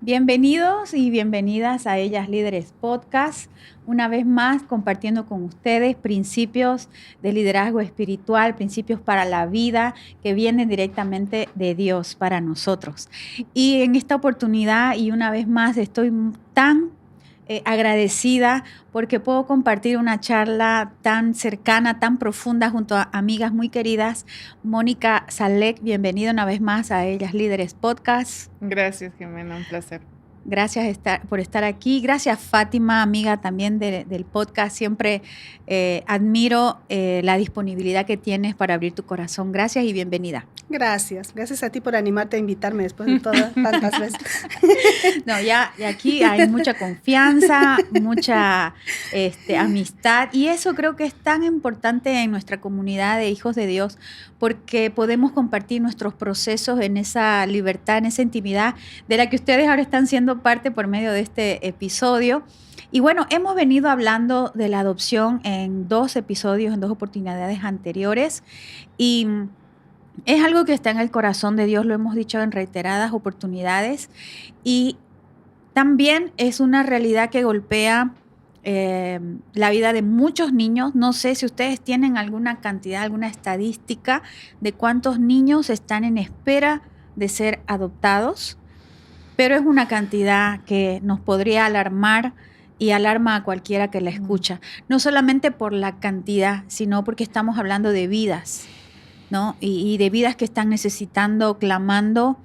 Bienvenidos y bienvenidas a Ellas Líderes Podcast, una vez más compartiendo con ustedes principios de liderazgo espiritual, principios para la vida que vienen directamente de Dios para nosotros. Y en esta oportunidad y una vez más estoy tan agradecida porque puedo compartir una charla tan cercana, tan profunda junto a amigas muy queridas. Mónica Salek, bienvenida una vez más a Ellas Líderes Podcast. Gracias, Jimena, un placer. Gracias por estar aquí. Gracias, Fátima, amiga también del podcast. Siempre admiro la disponibilidad que tienes para abrir tu corazón. Gracias y bienvenida. Gracias a ti por animarte a invitarme después de todas tantas veces. No, ya aquí hay mucha confianza, mucha amistad, y eso creo que es tan importante en nuestra comunidad de hijos de Dios, porque podemos compartir nuestros procesos en esa libertad, en esa intimidad de la que ustedes ahora están siendo parte por medio de este episodio. Y bueno, hemos venido hablando de la adopción en 2 episodios, en 2 oportunidades anteriores, y es algo que está en el corazón de Dios, lo hemos dicho en reiteradas oportunidades, y también es una realidad que golpea la vida de muchos niños. No sé si ustedes tienen alguna cantidad, alguna estadística de cuántos niños están en espera de ser adoptados, pero es una cantidad que nos podría alarmar y alarma a cualquiera que la escucha, no solamente por la cantidad, sino porque estamos hablando de vidas, ¿no? Y de vidas que están necesitando, clamando,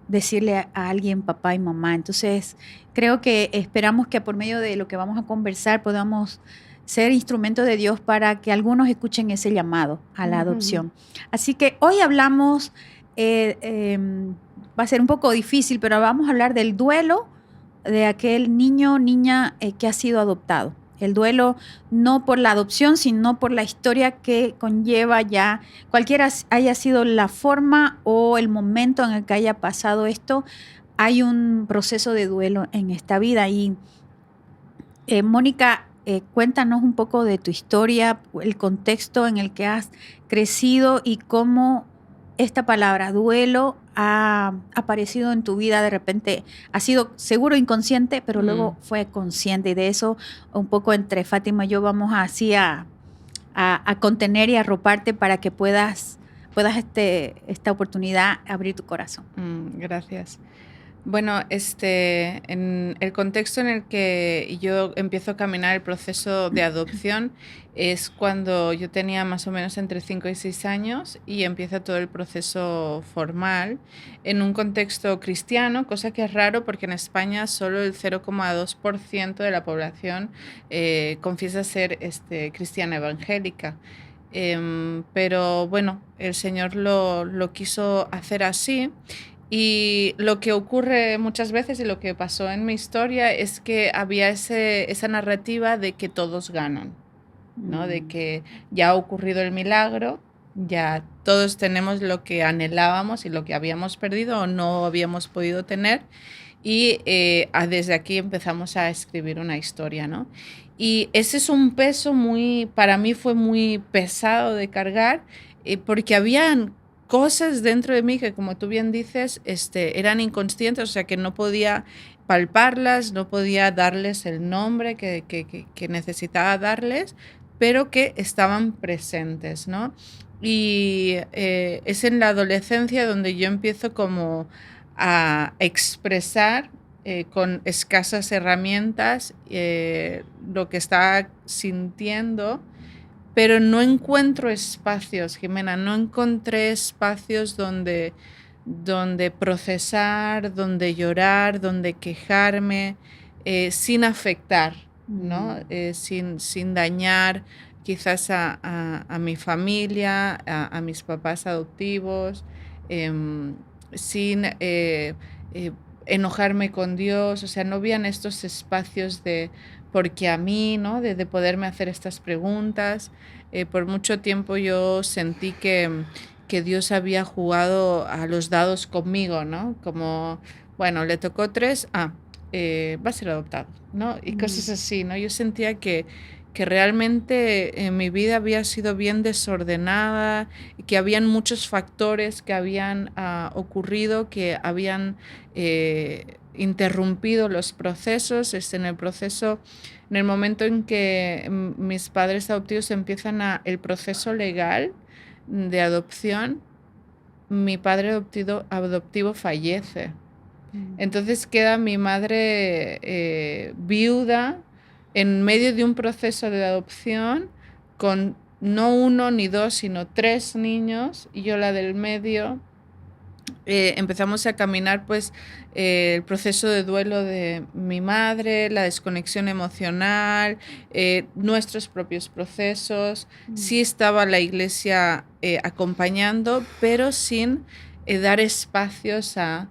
decirle a alguien papá y mamá. Entonces, creo que esperamos que por medio de lo que vamos a conversar podamos ser instrumentos de Dios para que algunos escuchen ese llamado a la adopción. Así que hoy hablamos, va a ser un poco difícil, pero vamos a hablar del duelo de aquel niño o niña que ha sido adoptado. El duelo no por la adopción, sino por la historia que conlleva ya, cualquiera haya sido la forma o el momento en el que haya pasado esto, hay un proceso de duelo en esta vida. Y Mónica, cuéntanos un poco de tu historia, el contexto en el que has crecido y cómo esta palabra duelo ha aparecido en tu vida de repente. Ha sido seguro inconsciente, pero luego fue consciente, y de eso un poco entre Fátima y yo vamos así a contener y arroparte para que puedas esta oportunidad abrir tu corazón. Gracias. Bueno, en el contexto en el que yo empiezo a caminar el proceso de adopción es cuando yo tenía más o menos entre 5 y 6 años y empieza todo el proceso formal en un contexto cristiano, cosa que es raro porque en España solo el 0,2% de la población confiesa ser cristiana evangélica. Pero bueno, el Señor lo quiso hacer así. Y lo que ocurre muchas veces y lo que pasó en mi historia es que había esa narrativa de que todos ganan, ¿no? De que ya ha ocurrido el milagro, ya todos tenemos lo que anhelábamos y lo que habíamos perdido o no habíamos podido tener, y desde aquí empezamos a escribir una historia, ¿no? Y ese es un peso para mí fue muy pesado de cargar, porque habían cosas dentro de mí que, como tú bien dices, eran inconscientes, o sea, que no podía palparlas, no podía darles el nombre que necesitaba darles, pero que estaban presentes, ¿no? Y es en la adolescencia donde yo empiezo como a expresar con escasas herramientas lo que estaba sintiendo, pero no encuentro espacios, Jimena, no encontré espacios donde procesar, donde llorar, donde quejarme, sin afectar, ¿no? Sin dañar quizás a mi familia, a mis papás adoptivos, sin enojarme con Dios. O sea, no habían estos espacios porque a mí, ¿no? De poderme hacer estas preguntas. Por mucho tiempo yo sentí que Dios había jugado a los dados conmigo, ¿no? Como, bueno, le tocó 3, va a ser adoptado, ¿no? Y cosas así, ¿no? Yo sentía que que realmente mi vida había sido bien desordenada, que habían muchos factores que habían ocurrido, que habían interrumpido los procesos. En el proceso, en el momento en que mis padres adoptivos empiezan el proceso legal de adopción, mi padre adoptivo fallece. Entonces queda mi madre viuda en medio de un proceso de adopción con no 1 ni 2, sino 3 niños, y yo la del medio. Empezamos a caminar pues el proceso de duelo de mi madre, la desconexión emocional, nuestros propios procesos. Sí estaba la iglesia acompañando, pero sin dar espacios a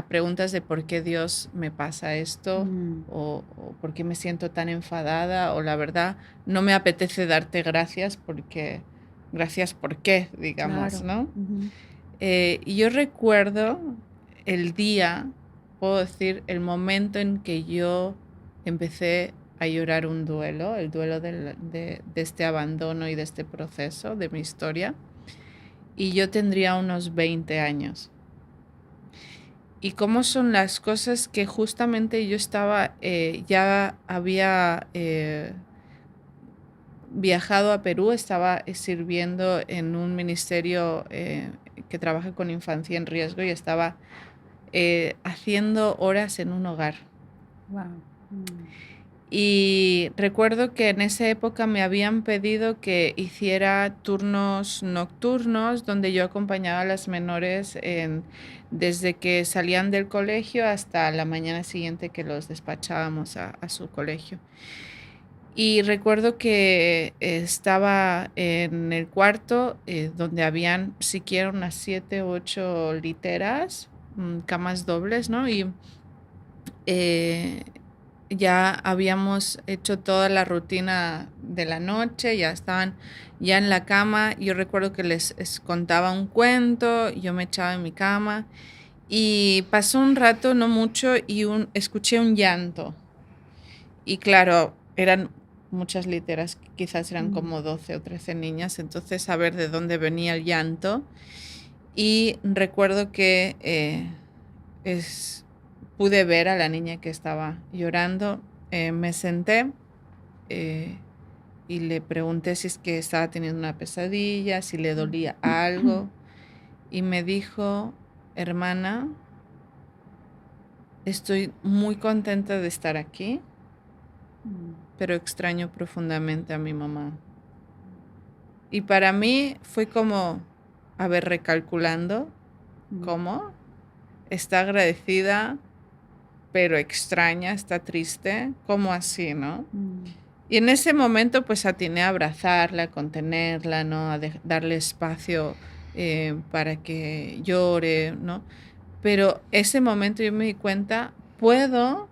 preguntas de por qué Dios me pasa esto, o por qué me siento tan enfadada, o la verdad no me apetece darte gracias porque gracias por qué, digamos, Claro. ¿no? Y yo recuerdo el día, puedo decir, el momento en que yo empecé a llorar un duelo, el duelo de este abandono y de este proceso de mi historia, y yo tendría unos 20 años. Y cómo son las cosas que justamente yo estaba, ya había viajado a Perú, estaba sirviendo en un ministerio que trabaja con infancia en riesgo, y estaba haciendo horas en un hogar. Wow. Y recuerdo que en esa época me habían pedido que hiciera turnos nocturnos donde yo acompañaba a las menores desde que salían del colegio hasta la mañana siguiente que los despachábamos a su colegio. Y recuerdo que estaba en el cuarto donde habían siquiera unas 7 u 8 literas, camas dobles, ¿no? Y ya habíamos hecho toda la rutina de la noche, ya estaban ya en la cama. Yo recuerdo que les contaba un cuento, yo me echaba en mi cama y pasó un rato, no mucho, y escuché un llanto. Y claro, eran muchas literas, quizás eran como 12 o 13 niñas, entonces a ver de dónde venía el llanto. Y recuerdo que pude ver a la niña que estaba llorando. Me senté y le pregunté si es que estaba teniendo una pesadilla, si le dolía algo. Y me dijo: hermana, estoy muy contenta de estar aquí, pero extraño profundamente a mi mamá. Y para mí fue como, a ver, recalculando, ¿cómo? Está agradecida, pero extraña, está triste, ¿cómo así, no? Y en ese momento pues atiné a abrazarla, a contenerla, ¿no? A darle espacio para que llore, ¿no? Pero ese momento yo me di cuenta, puedo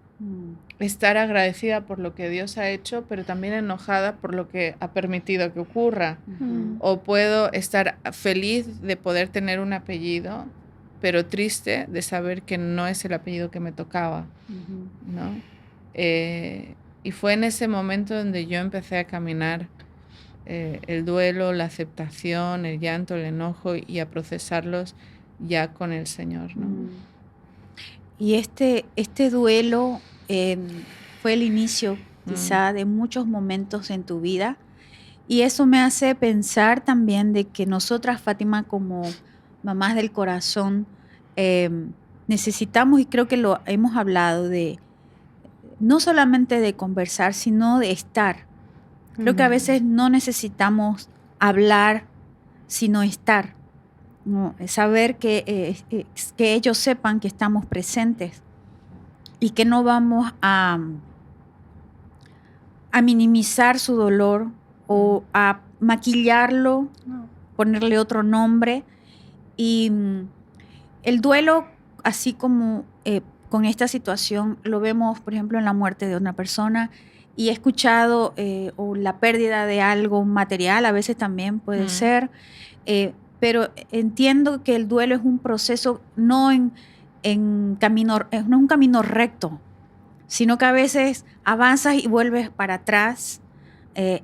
estar agradecida por lo que Dios ha hecho, pero también enojada por lo que ha permitido que ocurra. O puedo estar feliz de poder tener un apellido, pero triste de saber que no es el apellido que me tocaba, ¿no? Y fue en ese momento donde yo empecé a caminar el duelo, la aceptación, el llanto, el enojo, y a procesarlos ya con el Señor, ¿no? Y este duelo fue el inicio quizá de muchos momentos en tu vida, y eso me hace pensar también de que nosotras, Fátima, como mamás del corazón, necesitamos, y creo que lo hemos hablado, de no solamente de conversar, sino de estar. Creo que a veces no necesitamos hablar, sino estar, ¿no? Saber que ellos sepan que estamos presentes y que no vamos a minimizar su dolor o a maquillarlo, ponerle otro nombre. Y el duelo, así como con esta situación, lo vemos, por ejemplo, en la muerte de una persona, y he escuchado, o la pérdida de algo material, a veces también puede ser, pero entiendo que el duelo es un proceso no es un camino recto, sino que a veces avanzas y vuelves para atrás,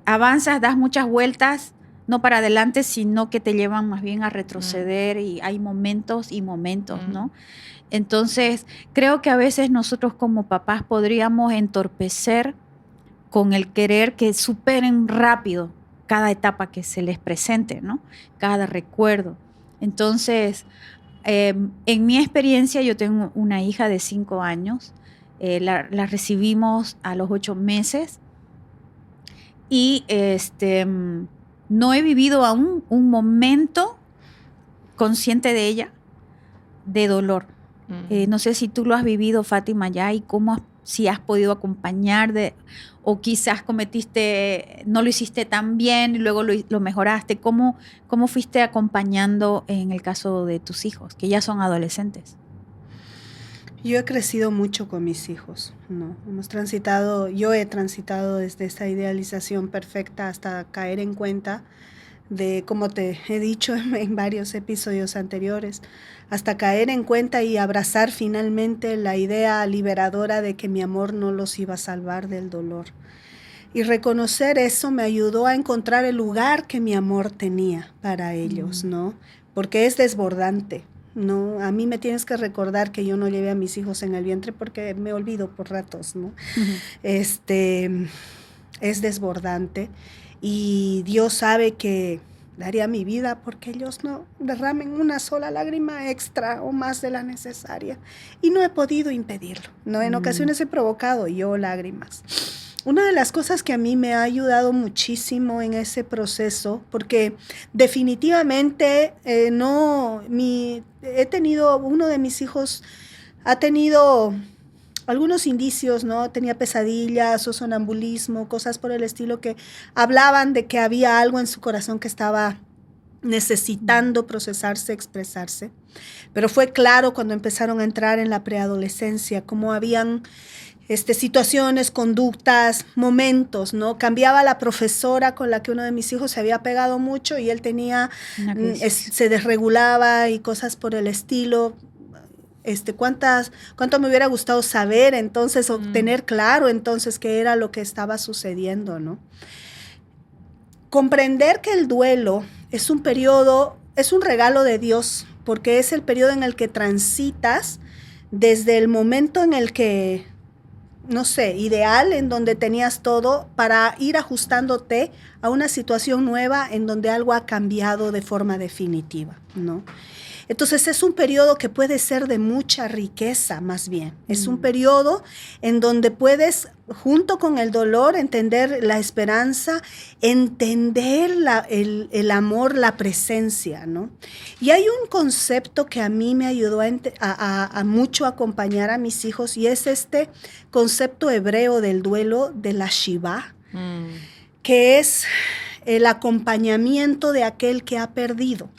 avanzas, das muchas vueltas, no para adelante, sino que te llevan más bien a retroceder y hay momentos y momentos, ¿no? Entonces, creo que a veces nosotros como papás podríamos entorpecer con el querer que superen rápido cada etapa que se les presente, ¿no? Cada recuerdo. Entonces, en mi experiencia, yo tengo una hija de 5 años, la recibimos a los 8 meses y no he vivido aún un momento consciente de ella, de dolor. No sé si tú lo has vivido, Fátima, ya, y si has podido acompañar o quizás no lo hiciste tan bien y luego lo mejoraste. ¿Cómo fuiste acompañando en el caso de tus hijos, que ya son adolescentes? Yo he crecido mucho con mis hijos, ¿no? Yo he transitado desde esta idealización perfecta hasta caer en cuenta de, como te he dicho en varios episodios anteriores, hasta caer en cuenta y abrazar finalmente la idea liberadora de que mi amor no los iba a salvar del dolor. Y reconocer eso me ayudó a encontrar el lugar que mi amor tenía para ellos, ¿no? Porque es desbordante, ¿no? A mí me tienes que recordar que yo no llevé a mis hijos en el vientre porque me olvido por ratos, ¿no? Es desbordante. Y Dios sabe que daría mi vida porque ellos no derramen una sola lágrima extra o más de la necesaria. Y no he podido impedirlo, ¿no? En ocasiones he provocado yo lágrimas. Una de las cosas que a mí me ha ayudado muchísimo en ese proceso, porque definitivamente uno de mis hijos ha tenido algunos indicios, ¿no? Tenía pesadillas o sonambulismo, cosas por el estilo que hablaban de que había algo en su corazón que estaba necesitando procesarse, expresarse. Pero fue claro cuando empezaron a entrar en la preadolescencia, cómo habían situaciones, conductas, momentos, ¿no? Cambiaba la profesora con la que uno de mis hijos se había pegado mucho y él se desregulaba y cosas por el estilo. Cuánto me hubiera gustado saber entonces o tener claro entonces qué era lo que estaba sucediendo, ¿no? Comprender que el duelo es un periodo, es un regalo de Dios, porque es el periodo en el que transitas desde el momento en el que, no sé, ideal, en donde tenías todo, para ir ajustándote a una situación nueva en donde algo ha cambiado de forma definitiva, ¿no? Entonces es un periodo que puede ser de mucha riqueza, más bien. Es un periodo en donde puedes, junto con el dolor, entender la esperanza, entender el amor, la presencia, ¿no? Y hay un concepto que a mí me ayudó a mucho acompañar a mis hijos, y es este concepto hebreo del duelo de la Shiva, que es el acompañamiento de aquel que ha perdido.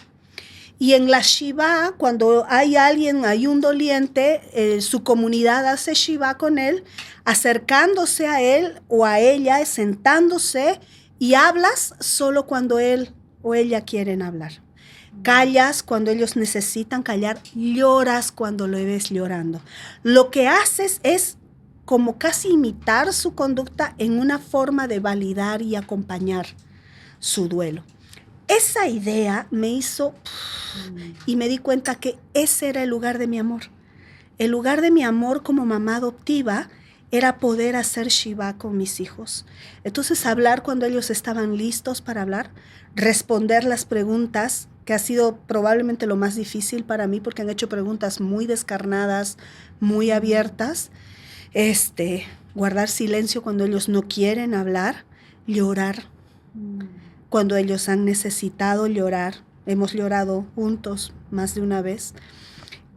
Y en la Shiva, cuando hay un doliente, su comunidad hace Shiva con él, acercándose a él o a ella, sentándose, y hablas solo cuando él o ella quieren hablar. Callas cuando ellos necesitan callar, lloras cuando lo ves llorando. Lo que haces es como casi imitar su conducta en una forma de validar y acompañar su duelo. Esa idea me hizo y me di cuenta que ese era el lugar de mi amor. El lugar de mi amor como mamá adoptiva era poder hacer Shiva con mis hijos. Entonces, hablar cuando ellos estaban listos para hablar, responder las preguntas, que ha sido probablemente lo más difícil para mí, porque han hecho preguntas muy descarnadas, muy abiertas. Guardar silencio cuando ellos no quieren hablar, llorar. Cuando ellos han necesitado llorar, hemos llorado juntos más de una vez,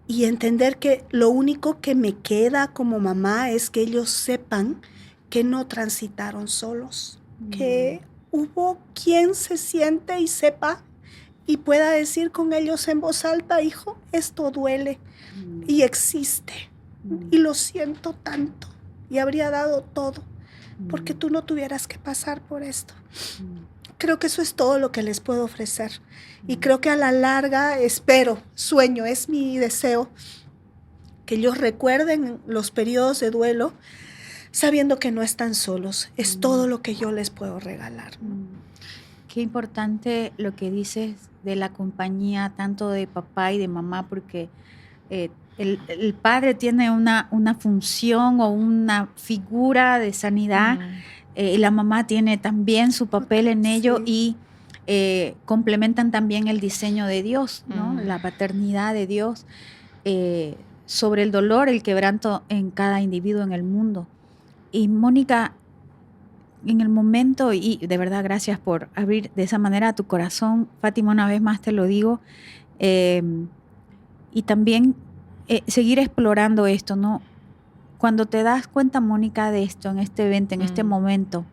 y entender que lo único que me queda como mamá es que ellos sepan que no transitaron solos, que hubo quien se siente y sepa y pueda decir con ellos en voz alta: hijo, esto duele y existe y lo siento tanto y habría dado todo porque tú no tuvieras que pasar por esto. Creo que eso es todo lo que les puedo ofrecer. Y creo que a la larga, sueño, es mi deseo, que ellos recuerden los periodos de duelo sabiendo que no están solos. Es todo lo que yo les puedo regalar, ¿no? Qué importante lo que dices de la compañía, tanto de papá y de mamá, porque el padre tiene una función o una figura de sanidad, y la mamá tiene también su papel en ello, y complementan también el diseño de Dios, ¿no? La paternidad de Dios sobre el dolor, el quebranto en cada individuo en el mundo. Y Mónica, en el momento, y de verdad gracias por abrir de esa manera tu corazón, Fátima, una vez más te lo digo, y también seguir explorando esto, ¿no? Cuando te das cuenta, Mónica, de esto, en este evento, en este momento,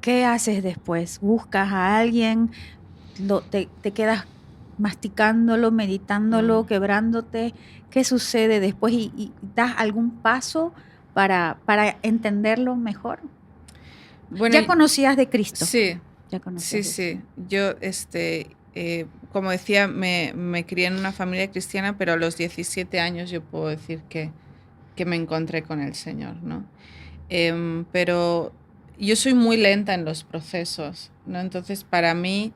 ¿qué haces después? ¿Buscas a alguien? ¿Te quedas masticándolo, meditándolo, quebrándote? ¿Qué sucede después? ¿Y das algún paso para entenderlo mejor? Bueno, ya conocías de Cristo. Sí. Ya conocías sí. Yo, como decía, me crié en una familia cristiana, pero a los 17 años yo puedo decir que me encontré con el Señor, ¿no? Pero yo soy muy lenta en los procesos, ¿no? Entonces, para mí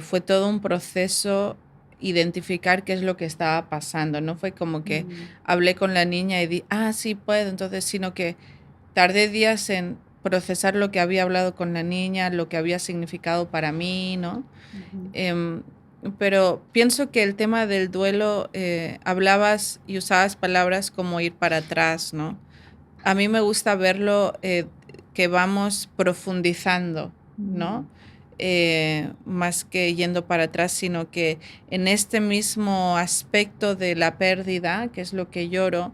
fue todo un proceso identificar qué es lo que estaba pasando. No fue como que hablé con la niña y di, sí puedo, entonces, sino que tardé días en procesar lo que había hablado con la niña, lo que había significado para mí, ¿no? Pero pienso que el tema del duelo, hablabas y usabas palabras como ir para atrás, ¿no? A mí me gusta verlo que vamos profundizando, ¿no? Más que yendo para atrás, sino que en este mismo aspecto de la pérdida, que es lo que lloro,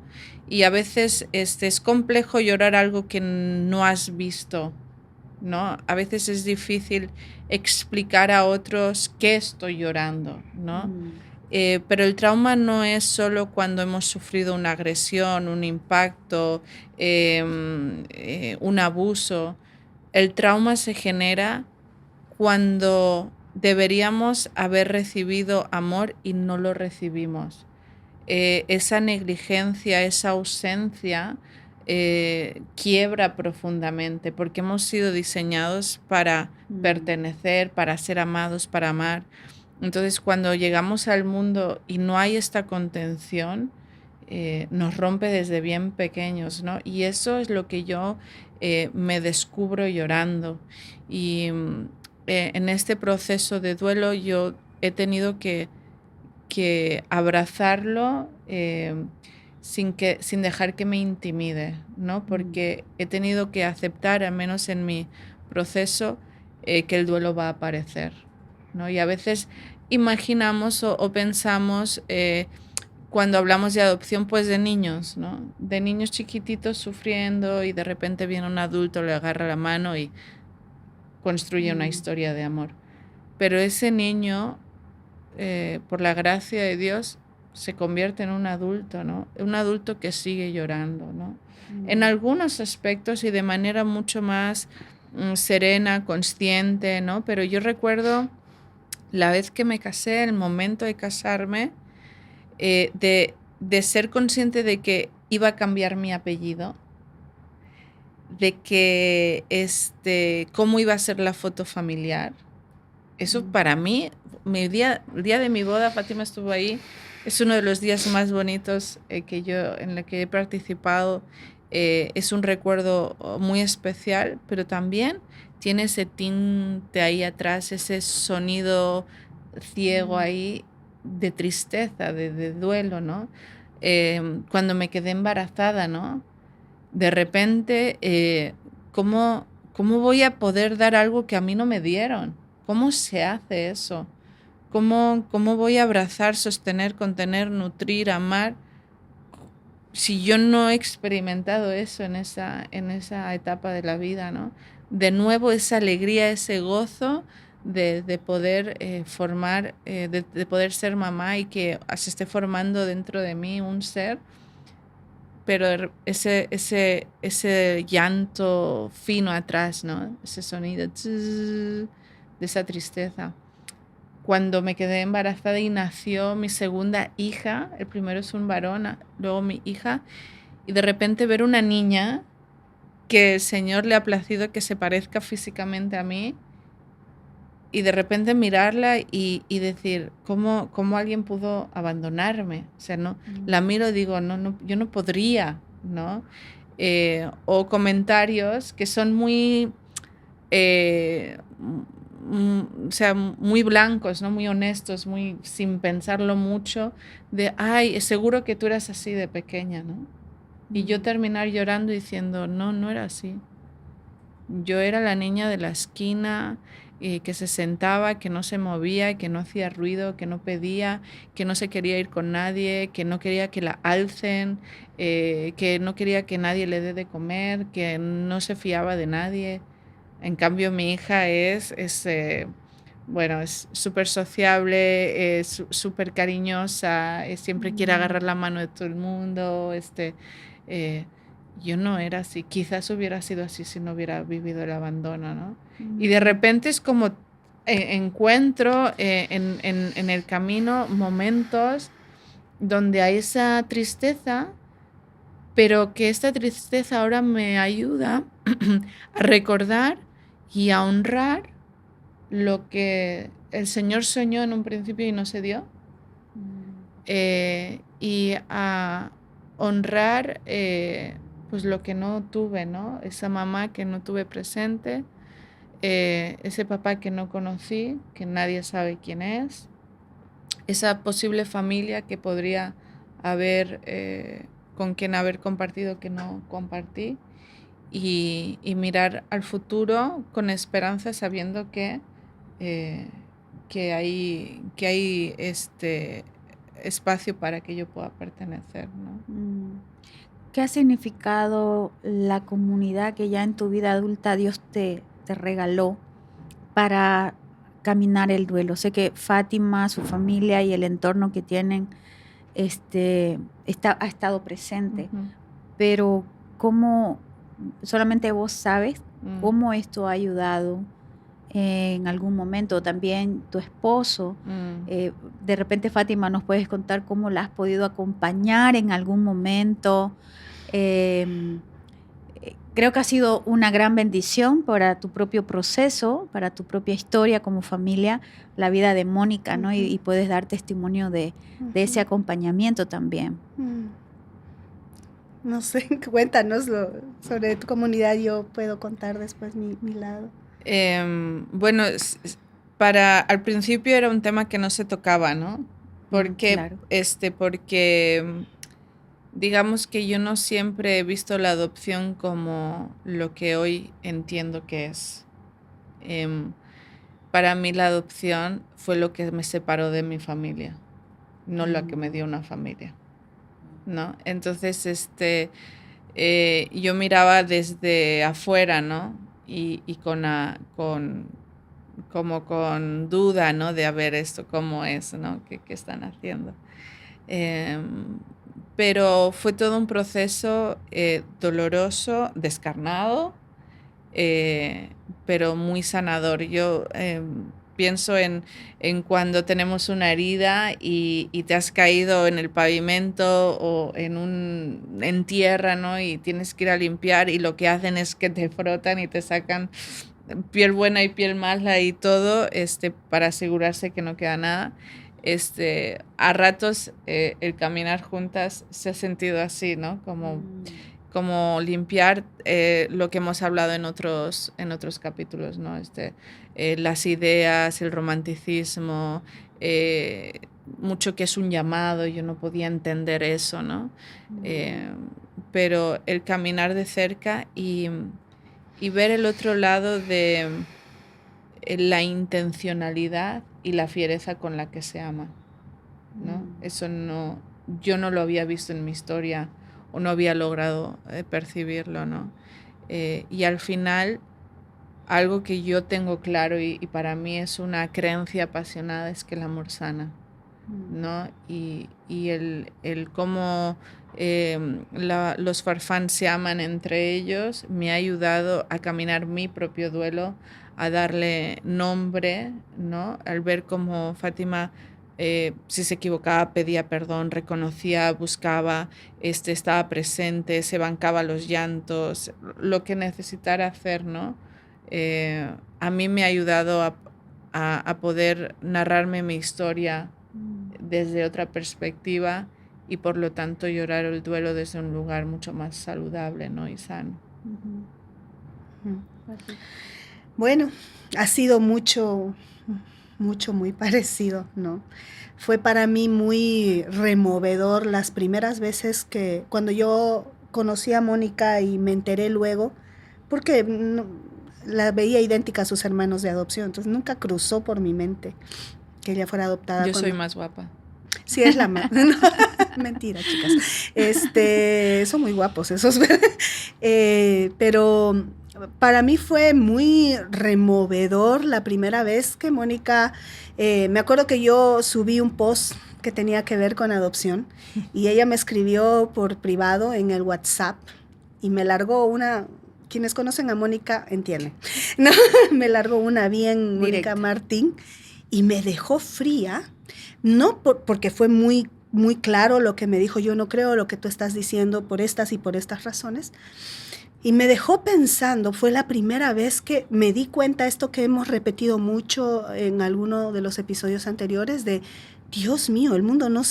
y a veces es complejo llorar algo que no has visto, ¿no? A veces es difícil explicar a otros qué estoy llorando, ¿no? Pero el trauma no es solo cuando hemos sufrido una agresión, un impacto, un abuso. El trauma se genera cuando deberíamos haber recibido amor y no lo recibimos. Esa negligencia, esa ausencia quiebra profundamente, porque hemos sido diseñados para pertenecer, para ser amados, para amar. Entonces, cuando llegamos al mundo y no hay esta contención, nos rompe desde bien pequeños, ¿no? Y eso es lo que yo me descubro llorando. Y en este proceso de duelo yo he tenido que abrazarlo sin dejar que me intimide, ¿no? Porque he tenido que aceptar, al menos en mi proceso, que el duelo va a aparecer, ¿no? Y a veces imaginamos o pensamos, cuando hablamos de adopción, pues de niños, ¿no? De niños chiquititos sufriendo, y de repente viene un adulto, le agarra la mano y construye una historia de amor. Pero ese niño, por la gracia de Dios, se convierte en un adulto, ¿no? Un adulto que sigue llorando, ¿no? En algunos aspectos y de manera mucho más serena, consciente, ¿no? Pero yo recuerdo la vez que me casé, el momento de casarme, de ser consciente de que iba a cambiar mi apellido, de que cómo iba a ser la foto familiar. Eso para mí, el día de mi boda, Fátima estuvo ahí, es uno de los días más bonitos en el que he participado. Es un recuerdo muy especial, pero también tiene ese tinte ahí atrás, ese sonido ciego ahí de tristeza, de duelo, ¿no? Cuando me quedé embarazada, ¿no? De repente, ¿cómo voy a poder dar algo que a mí no me dieron? ¿Cómo se hace eso? ¿Cómo voy a abrazar, sostener, contener, nutrir, amar, si yo no he experimentado eso en esa etapa de la vida, ¿no? De nuevo esa alegría, ese gozo de poder formar, de poder ser mamá y que se esté formando dentro de mí un ser, pero ese llanto fino atrás, ¿no? Ese sonido de esa tristeza. Cuando me quedé embarazada y nació mi segunda hija, el primero es un varón, luego mi hija, y de repente ver una niña que el Señor le ha placido que se parezca físicamente a mí, y de repente mirarla y decir, ¿cómo alguien pudo abandonarme? O sea, no, la miro y digo, no, yo no podría, ¿no? O comentarios que son muy, o sea, muy blancos, ¿no? Muy honestos, muy sin pensarlo mucho, de, ay, seguro que tú eras así de pequeña, ¿no? Y yo terminar llorando diciendo, no era así. Yo era la niña de la esquina, que se sentaba, que no se movía, que no hacía ruido, que no pedía, que no se quería ir con nadie, que no quería que la alcen, que no quería que nadie le dé de comer, que no se fiaba de nadie. En cambio, mi hija bueno, es súper sociable, es súper cariñosa, siempre quiere agarrar la mano de todo el mundo. Eh, yo no era así, quizás hubiera sido así si no hubiera vivido el abandono, ¿no? Y de repente es como encuentro en el camino momentos donde hay esa tristeza, pero que esta tristeza ahora me ayuda a recordar y a honrar lo que el Señor soñó en un principio y no se dio, y a honrar pues lo que no tuve, ¿no? Esa mamá que no tuve presente, ese papá que no conocí, que nadie sabe quién es, esa posible familia que podría haber, con quien haber compartido que no compartí, y mirar al futuro con esperanza, sabiendo que hay espacio para que yo pueda pertenecer, ¿no? ¿Qué ha significado la comunidad que ya en tu vida adulta Dios te regaló para caminar el duelo? Sé que Fátima, su familia y el entorno que tienen ha estado presente, pero ¿cómo, solamente vos sabes cómo esto ha ayudado en algún momento? También tu esposo, de repente, Fátima, ¿nos puedes contar cómo la has podido acompañar en algún momento? Creo que ha sido una gran bendición para tu propio proceso, para tu propia historia como familia, la vida de Mónica, ¿no? Y puedes dar testimonio de ese acompañamiento también. No sé, cuéntanos sobre tu comunidad, yo puedo contar después mi lado. Bueno, al principio era un tema que no se tocaba, ¿no? Porque, claro. Porque digamos que yo no siempre he visto la adopción como lo que hoy entiendo que es. Para mí la adopción fue lo que me separó de mi familia, no lo que me dio una familia, ¿no? Entonces, yo miraba desde afuera, ¿no? Y como con duda, ¿no? De a ver esto cómo es, ¿no? ¿Qué están haciendo? Pero fue todo un proceso doloroso, descarnado, pero muy sanador. Yo pienso en cuando tenemos una herida y te has caído en el pavimento o en tierra, ¿no? Y tienes que ir a limpiar, y lo que hacen es que te frotan y te sacan piel buena y piel mala y todo, para asegurarse que no queda nada. A ratos el caminar juntas se ha sentido así, ¿no? Como limpiar lo que hemos hablado en otros capítulos, ¿no? Las ideas, el romanticismo, mucho que es un llamado, yo no podía entender eso, ¿no? Pero el caminar de cerca y ver el otro lado de la intencionalidad y la fiereza con la que se ama, ¿no? Eso yo no lo había visto en mi historia, o no había logrado percibirlo, ¿no? Y al final, algo que yo tengo claro y para mí es una creencia apasionada, es que el amor sana, ¿no? Y el cómo los Farfán se aman entre ellos me ha ayudado a caminar mi propio duelo, a darle nombre, ¿no? Al ver cómo Fátima Si se equivocaba, pedía perdón, reconocía, buscaba, estaba presente, se bancaba los llantos, lo que necesitara hacer, ¿no? A mí me ha ayudado a poder narrarme mi historia desde otra perspectiva y por lo tanto llorar el duelo desde un lugar mucho más saludable, ¿no? Y sano. Bueno, ha sido mucho, muy parecido, ¿no? Fue para mí muy removedor las primeras veces que, cuando yo conocí a Mónica y me enteré luego, porque la veía idéntica a sus hermanos de adopción, entonces nunca cruzó por mi mente que ella fuera adoptada. Yo soy más guapa. Sí, es la más. Mentira, chicas. Son muy guapos esos. Pero para mí fue muy removedor la primera vez que Mónica, me acuerdo que yo subí un post que tenía que ver con adopción y ella me escribió por privado en el WhatsApp y me largó una, quienes conocen a Mónica entienden, ¿no? Me largó una bien Mónica Martín y me dejó fría, no porque fue muy, muy claro lo que me dijo, yo no creo lo que tú estás diciendo por estas y por estas razones. Y me dejó pensando, fue la primera vez que me di cuenta, esto que hemos repetido mucho en alguno de los episodios anteriores, de Dios mío, el mundo no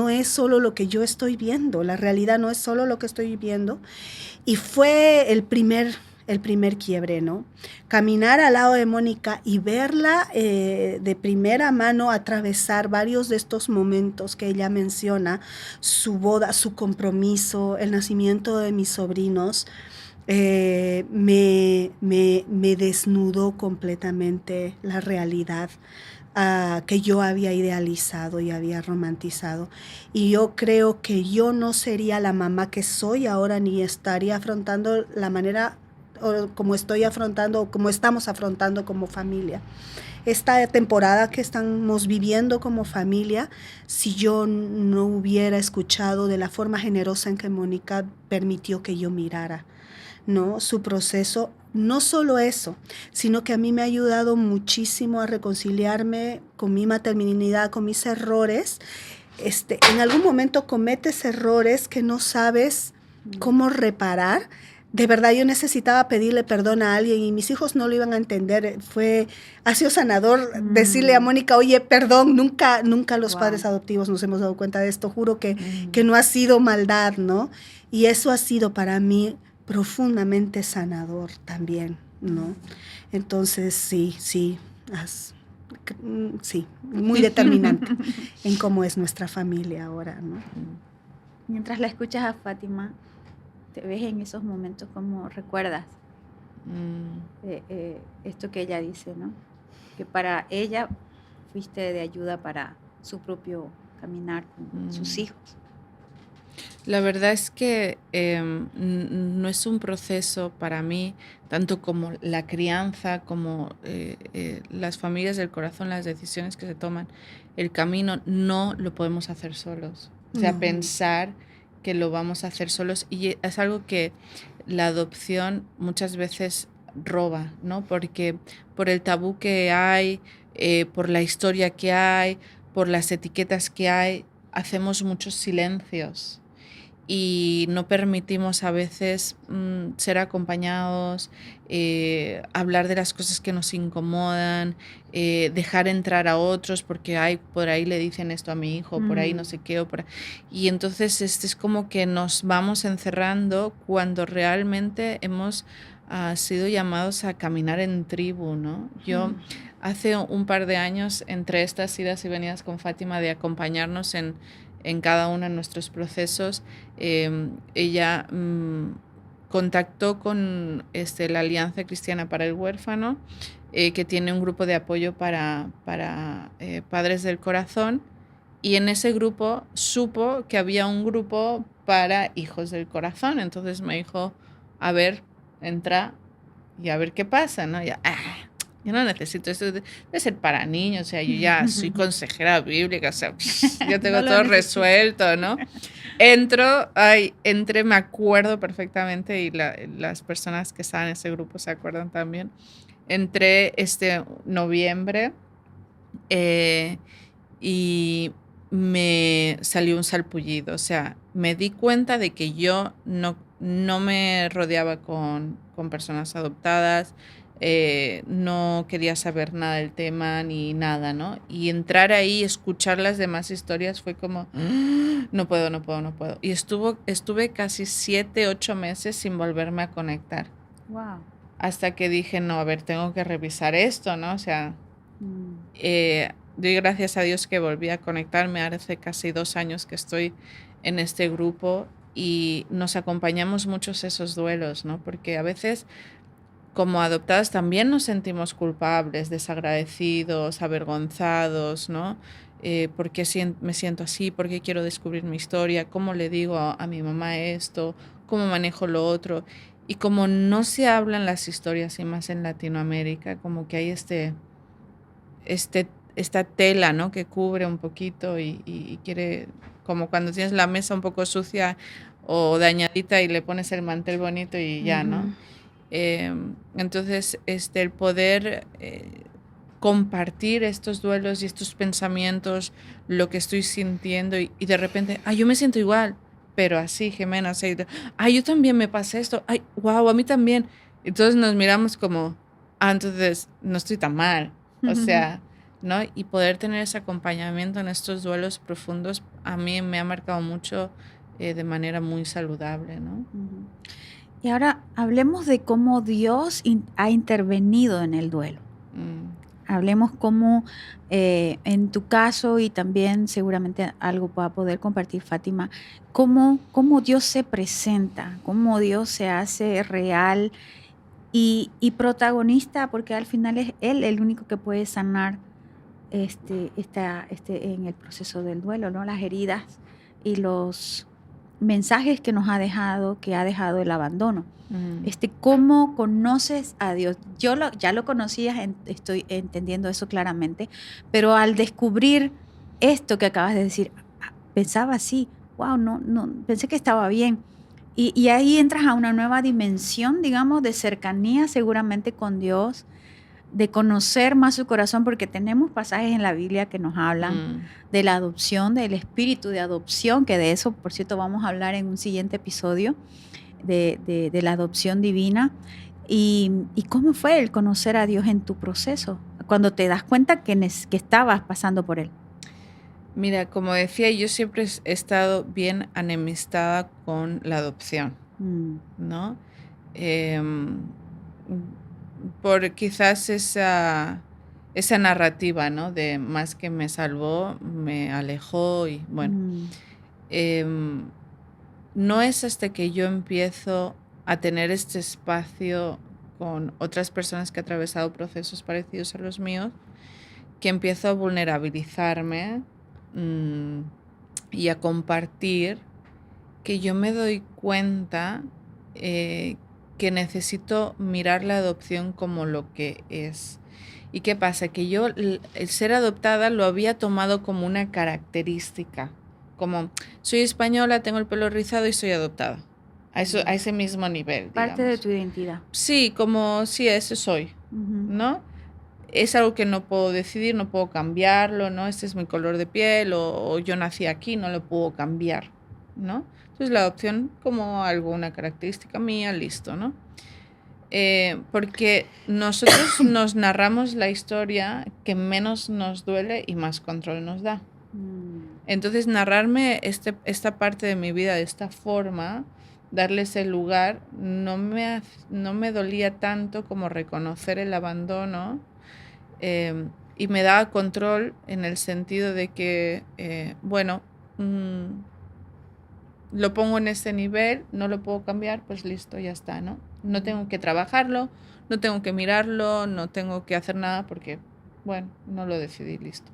es solo lo que yo estoy viendo, la realidad no es solo lo que estoy viendo. Y fue el primer quiebre, ¿no? Caminar al lado de Mónica y verla de primera mano atravesar varios de estos momentos que ella menciona, su boda, su compromiso, el nacimiento de mis sobrinos, me desnudó completamente la realidad que yo había idealizado y había romantizado. Y yo creo que yo no sería la mamá que soy ahora, ni estaría afrontando la manera como estoy afrontando o como estamos afrontando como familia. Esta temporada que estamos viviendo como familia, si yo no hubiera escuchado de la forma generosa en que Mónica permitió que yo mirara, ¿no? Su proceso, no solo eso, sino que a mí me ha ayudado muchísimo a reconciliarme con mi maternidad, con mis errores. En algún momento cometes errores que no sabes cómo reparar. De verdad, yo necesitaba pedirle perdón a alguien y mis hijos no lo iban a entender. Ha sido sanador decirle a Mónica, oye, perdón, nunca los padres adoptivos nos hemos dado cuenta de esto. Juro que no ha sido maldad, ¿no? Y eso ha sido para mí profundamente sanador también, ¿no? Entonces, sí, muy determinante en cómo es nuestra familia ahora, ¿no? Mientras la escuchas a Fátima, te ves en esos momentos como recuerdas esto que ella dice, ¿no? Que para ella fuiste de ayuda para su propio caminar con sus hijos. La verdad es que no es un proceso para mí, tanto como la crianza, como las familias del corazón, las decisiones que se toman, el camino, no lo podemos hacer solos. O sea, pensar que lo vamos a hacer solos, y es algo que la adopción muchas veces roba, ¿no? Porque por el tabú que hay, por la historia que hay, por las etiquetas que hay, hacemos muchos silencios y no permitimos a veces ser acompañados, hablar de las cosas que nos incomodan, dejar entrar a otros porque por ahí le dicen esto a mi hijo, por ahí no sé qué, y entonces es como que nos vamos encerrando cuando realmente hemos sido llamados a caminar en tribu, ¿no? Yo hace un par de años, entre estas idas y venidas con Fátima de acompañarnos en cada uno de nuestros procesos, ella contactó con la Alianza Cristiana para el Huérfano, que tiene un grupo de apoyo para padres del corazón, y en ese grupo supo que había un grupo para hijos del corazón. Entonces me dijo, a ver, entra y a ver qué pasa, ¿no? Ya, yo no necesito eso, debe ser para niños, o sea, yo ya soy consejera bíblica, o sea, yo tengo no todo resuelto, ¿no? Entré, me acuerdo perfectamente, y las personas que estaban en ese grupo se acuerdan también. Entré noviembre, y me salió un salpullido. O sea, me di cuenta de que yo no me rodeaba con personas adoptadas, no quería saber nada del tema ni nada, ¿no? Y entrar ahí, escuchar las demás historias fue como, "Ah, no puedo, no puedo, no puedo". Y estuve casi 7, 8 meses sin volverme a conectar. Wow. Hasta que dije, no, a ver, tengo que revisar esto, ¿no? O sea, doy gracias a Dios que volví a conectarme. Hace casi 2 años que estoy en este grupo y nos acompañamos muchos esos duelos, ¿no? Porque a veces como adoptadas también nos sentimos culpables, desagradecidos, avergonzados, ¿no? ¿Por qué me siento así? ¿Por qué quiero descubrir mi historia? ¿Cómo le digo a mi mamá esto? ¿Cómo manejo lo otro? Y como no se hablan las historias, y más en Latinoamérica, como que hay esta tela, ¿no? Que cubre un poquito y quiere, como cuando tienes la mesa un poco sucia o dañadita y le pones el mantel bonito y ya, ¿no? Entonces, el poder compartir estos duelos y estos pensamientos, lo que estoy sintiendo y de repente, yo me siento igual, pero así, Jimena, o sea, yo también me pasa esto, wow, a mí también. Entonces nos miramos como, entonces no estoy tan mal, o sea, ¿no? Y poder tener ese acompañamiento en estos duelos profundos a mí me ha marcado mucho de manera muy saludable, ¿no? Y ahora hablemos de cómo Dios ha intervenido en el duelo. Hablemos cómo en tu caso y también seguramente algo va a poder compartir Fátima, cómo Dios se presenta, cómo Dios se hace real y protagonista, porque al final es Él el único que puede sanar en el proceso del duelo, ¿no? Las heridas y los mensajes que nos ha dejado, que ha dejado el abandono. ¿Cómo conoces a Dios? Ya lo conocías, estoy entendiendo eso claramente, pero al descubrir esto que acabas de decir, pensaba así, wow, no, pensé que estaba bien. Y ahí entras a una nueva dimensión, digamos, de cercanía seguramente con Dios, de conocer más su corazón, porque tenemos pasajes en la Biblia que nos hablan de la adopción, del espíritu de adopción, que de eso, por cierto, vamos a hablar en un siguiente episodio, de la adopción divina. ¿Y cómo fue el conocer a Dios en tu proceso, cuando te das cuenta que estabas pasando por Él? Mira, como decía, yo siempre he estado bien enemistada con la adopción, ¿no? Por quizás esa narrativa, ¿no? De más que me salvó, me alejó y bueno. No es hasta que yo empiezo a tener este espacio con otras personas que han atravesado procesos parecidos a los míos, que empiezo a vulnerabilizarme y a compartir, que yo me doy cuenta que necesito mirar la adopción como lo que es. ¿Y qué pasa? Que yo el ser adoptada lo había tomado como una característica, como soy española, tengo el pelo rizado y soy adoptada. A ese mismo nivel, Parte digamos. de tu identidad. Sí, como sí, eso soy, ¿no? Es algo que no puedo decidir, no puedo cambiarlo, ¿no? Este es mi color de piel o yo nací aquí, no lo puedo cambiar, ¿no? Entonces la adopción como alguna característica mía, listo, ¿no? Porque nosotros nos narramos la historia que menos nos duele y más control nos da. Entonces narrarme esta parte de mi vida de esta forma, darle ese lugar, no me dolía tanto como reconocer el abandono. Y me daba control en el sentido de que, lo pongo en ese nivel, no lo puedo cambiar, pues listo, ya está, ¿no? No tengo que trabajarlo, no tengo que mirarlo, no tengo que hacer nada porque, bueno, no lo decidí, listo.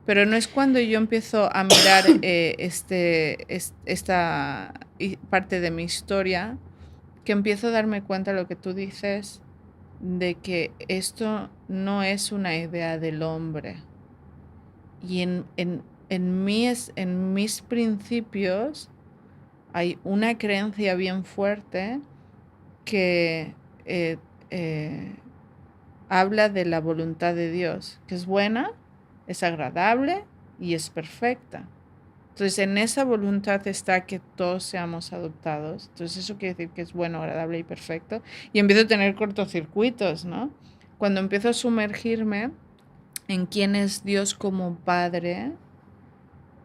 Pero no es cuando yo empiezo a mirar esta parte de mi historia que empiezo a darme cuenta de lo que tú dices, de que esto no es una idea del hombre. Y en mis principios hay una creencia bien fuerte que habla de la voluntad de Dios, que es buena, es agradable y es perfecta. Entonces, en esa voluntad está que todos seamos adoptados. Entonces, eso quiere decir que es bueno, agradable y perfecto. Y empiezo a tener cortocircuitos, ¿no? Cuando empiezo a sumergirme en quién es Dios como Padre,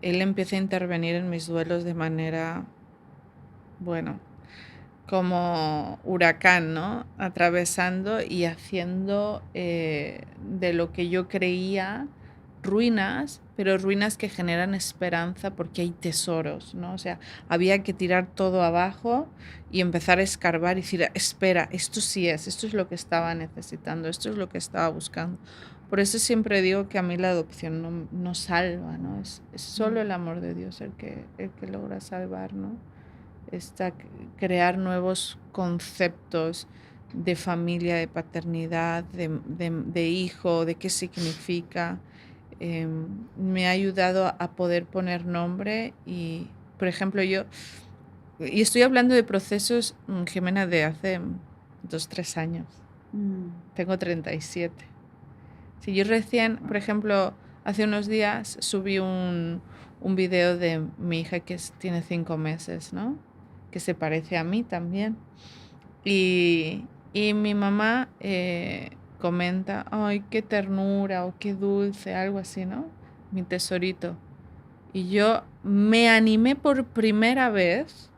Él empieza a intervenir en mis duelos de manera, bueno, como huracán, ¿no? Atravesando y haciendo de lo que yo creía ruinas, pero ruinas que generan esperanza porque hay tesoros, ¿no? O sea, había que tirar todo abajo y empezar a escarbar y decir, espera, esto sí es, esto es lo que estaba necesitando, esto es lo que estaba buscando. Por eso siempre digo que a mí la adopción no salva, ¿no? Es solo el amor de Dios el que logra salvar, ¿no? Crear nuevos conceptos de familia, de paternidad, de hijo, de qué significa. Me ha ayudado a poder poner nombre y, por ejemplo, y estoy hablando de procesos, Jimena, de hace 2-3 años. Tengo 37. Si yo recién, por ejemplo, hace unos días subí un video de mi hija que tiene 5 meses, ¿no? Que se parece a mí también. Y mi mamá comenta, ay, qué ternura o qué dulce, algo así, ¿no? Mi tesorito. Y yo me animé por primera vez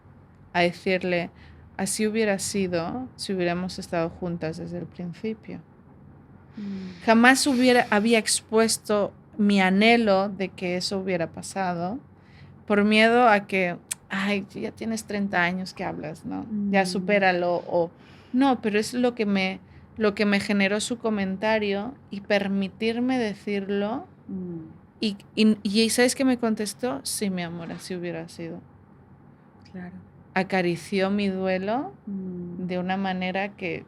a decirle, así hubiera sido si hubiéramos estado juntas desde el principio. Jamás había expuesto mi anhelo de que eso hubiera pasado por miedo a que, ay, ya tienes 30 años que hablas, ¿no? Ya supéralo. No, pero es lo que me generó su comentario y permitirme decirlo. Y ¿sabes qué me contestó? Sí, mi amor, así hubiera sido. Claro. Acarició mi duelo de una manera que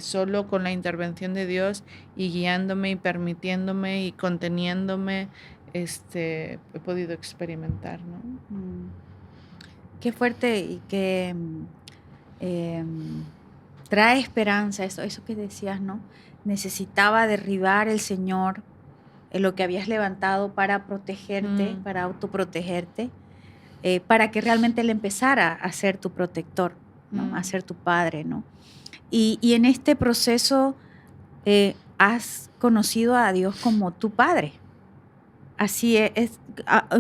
solo con la intervención de Dios y guiándome y permitiéndome y conteniéndome he podido experimentar, ¿no? Qué fuerte y que trae esperanza, eso que decías, ¿no? Necesitaba derribar el Señor lo que habías levantado para protegerte, para autoprotegerte, para que realmente Él empezara a ser tu protector, ¿no? A ser tu padre, ¿no? Y en este proceso has conocido a Dios como tu padre. Así es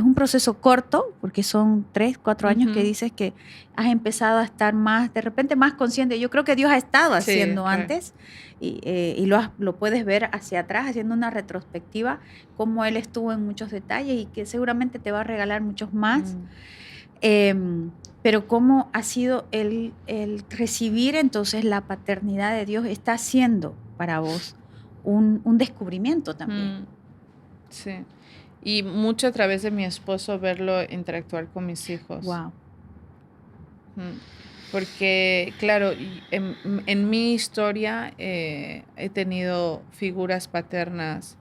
un proceso corto, porque son 3-4 años que dices que has empezado a estar más, de repente más consciente. Yo creo que Dios ha estado haciendo antes y lo puedes ver hacia atrás, haciendo una retrospectiva, cómo Él estuvo en muchos detalles y que seguramente te va a regalar muchos más. Pero cómo ha sido el recibir entonces la paternidad de Dios está haciendo para vos un descubrimiento también. Sí. Y mucho a través de mi esposo verlo interactuar con mis hijos. Wow. Porque, claro, en mi historia he tenido figuras paternas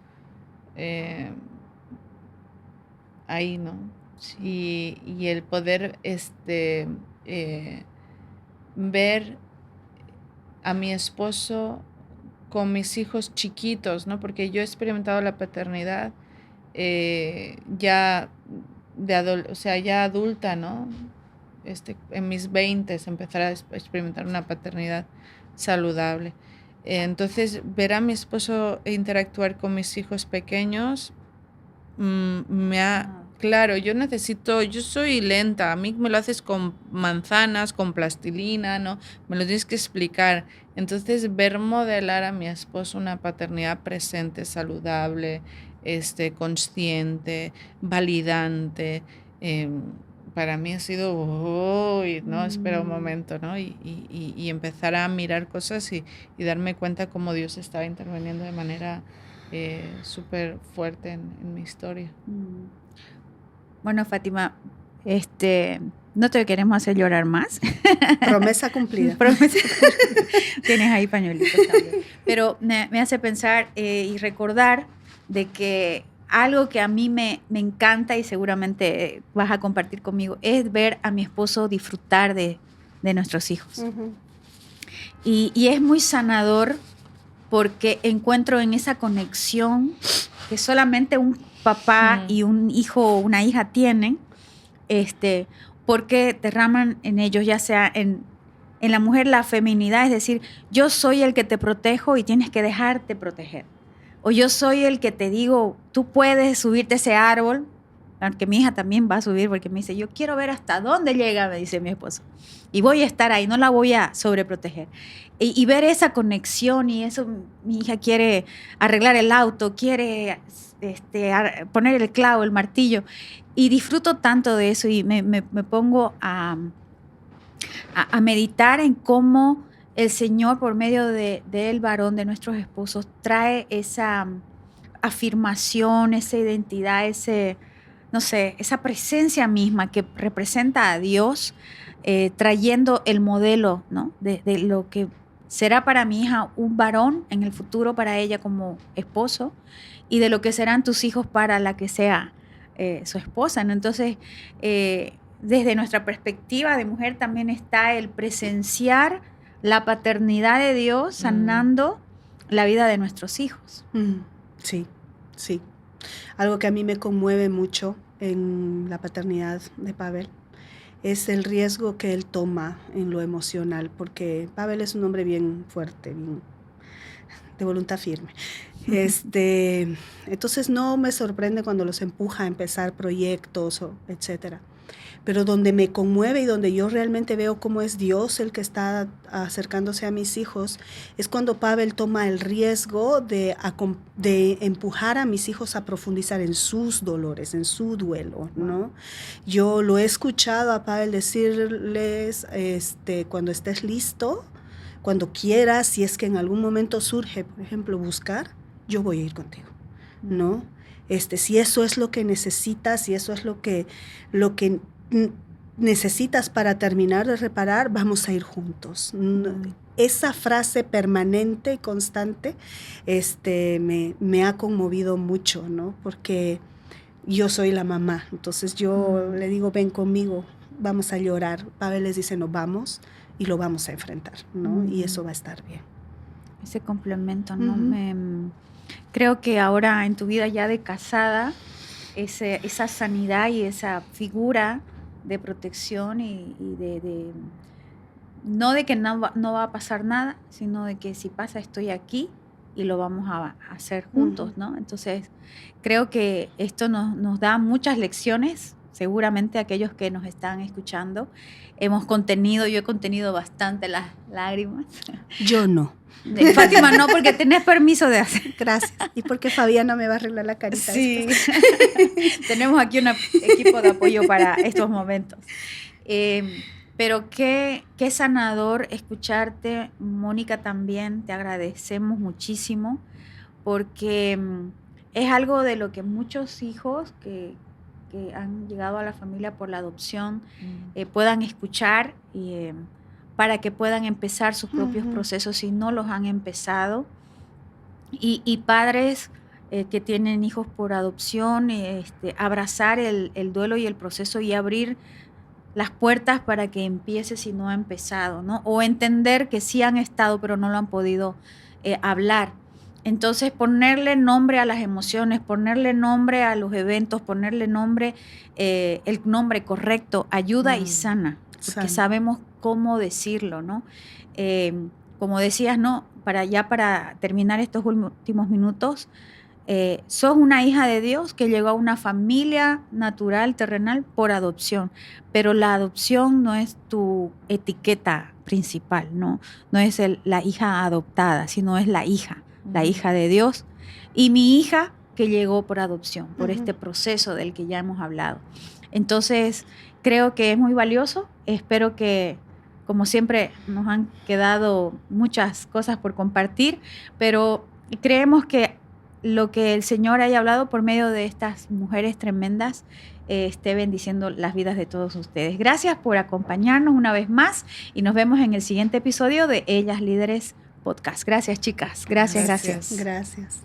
ahí, ¿no? Sí. Y el poder ver a mi esposo con mis hijos chiquitos, ¿no? Porque yo he experimentado la paternidad ya ya adulta, ¿no? En mis 20s empezar a experimentar una paternidad saludable. Entonces, ver a mi esposo interactuar con mis hijos pequeños claro, yo soy lenta, a mí me lo haces con manzanas, con plastilina, ¿no? Me lo tienes que explicar. Entonces, ver modelar a mi esposo una paternidad presente, saludable, consciente, validante, para mí ha sido, ¿no? Espera un momento, ¿no? Y empezar a mirar cosas y darme cuenta cómo Dios estaba interviniendo de manera súper fuerte en mi historia. Bueno, Fátima, no te queremos hacer llorar más. Promesa cumplida. Tienes ahí pañuelitos también. Pero me hace pensar y recordar de que algo que a mí me encanta y seguramente vas a compartir conmigo es ver a mi esposo disfrutar de nuestros hijos. Uh-huh. Y es muy sanador porque encuentro en esa conexión que solamente un papá y un hijo o una hija tienen, porque derraman en ellos, ya sea en la mujer, la feminidad, es decir, yo soy el que te protejo y tienes que dejarte proteger. O yo soy el que te digo, tú puedes subirte a ese árbol, aunque mi hija también va a subir porque me dice, yo quiero ver hasta dónde llega, me dice mi esposo. Y voy a estar ahí, no la voy a sobreproteger. Y ver esa conexión y eso, mi hija quiere arreglar el auto, quiere poner el clavo, el martillo. Y disfruto tanto de eso y me pongo a meditar en cómo el Señor, por medio del varón, de nuestros esposos, trae esa afirmación, esa identidad, esa presencia misma que representa a Dios, trayendo el modelo, ¿no? de lo que será para mi hija un varón en el futuro para ella como esposo y de lo que serán tus hijos para la que sea su esposa, ¿no? Entonces, desde nuestra perspectiva de mujer también está el presenciar la paternidad de Dios sanando la vida de nuestros hijos. Sí, sí. Algo que a mí me conmueve mucho en la paternidad de Pavel es el riesgo que él toma en lo emocional, porque Pavel es un hombre bien fuerte, bien de voluntad firme. Entonces no me sorprende cuando los empuja a empezar proyectos, etcétera. Pero donde me conmueve y donde yo realmente veo cómo es Dios el que está acercándose a mis hijos, es cuando Pavel toma el riesgo de empujar a mis hijos a profundizar en sus dolores, en su duelo, ¿no? Yo lo he escuchado a Pavel decirles, cuando estés listo, cuando quieras, si es que en algún momento surge, por ejemplo, buscar, yo voy a ir contigo, ¿no? Si eso es lo que necesitas, si eso es lo que necesitas para terminar de reparar, vamos a ir juntos. Esa frase permanente y constante me ha conmovido mucho, ¿no? Porque yo soy la mamá, entonces yo le digo, ven conmigo, vamos a llorar. Pavel les dice, no, vamos y lo vamos a enfrentar, ¿no? Y eso va a estar bien. Ese complemento, ¿no? Creo que ahora en tu vida ya de casada, esa sanidad y esa figura de protección y no de que no va a pasar nada, sino de que si pasa estoy aquí y lo vamos a hacer juntos, ¿no? Entonces creo que esto nos da muchas lecciones. Seguramente aquellos que nos están escuchando yo he contenido bastante las lágrimas. Yo no. Fátima no, porque tenés permiso de hacer. Gracias. Y porque Fabiana me va a arreglar la carita. Sí. Tenemos aquí un equipo de apoyo para estos momentos. Pero qué sanador escucharte, Mónica, también. Te agradecemos muchísimo porque es algo de lo que muchos hijos que han llegado a la familia por la adopción puedan escuchar para que puedan empezar sus propios procesos si no los han empezado. Y padres que tienen hijos por adopción, abrazar el duelo y el proceso y abrir las puertas para que empiece si no ha empezado, ¿no? O entender que sí han estado pero no lo han podido hablar. Entonces, ponerle nombre a las emociones, ponerle nombre a los eventos, ponerle nombre, el nombre correcto, ayuda y sana, porque sabemos cómo decirlo, ¿no? Como decías, ¿no? Para terminar estos últimos minutos, sos una hija de Dios que llegó a una familia natural, terrenal, por adopción, pero la adopción no es tu etiqueta principal, ¿no? No es la hija adoptada, sino es la hija de Dios, y mi hija que llegó por adopción, por este proceso del que ya hemos hablado. Entonces, creo que es muy valioso. Espero que, como siempre, nos han quedado muchas cosas por compartir, pero creemos que lo que el Señor haya hablado por medio de estas mujeres tremendas esté bendiciendo las vidas de todos ustedes. Gracias por acompañarnos una vez más y nos vemos en el siguiente episodio de Ellas Líderes Podcast. Gracias, chicas. Gracias. Gracias.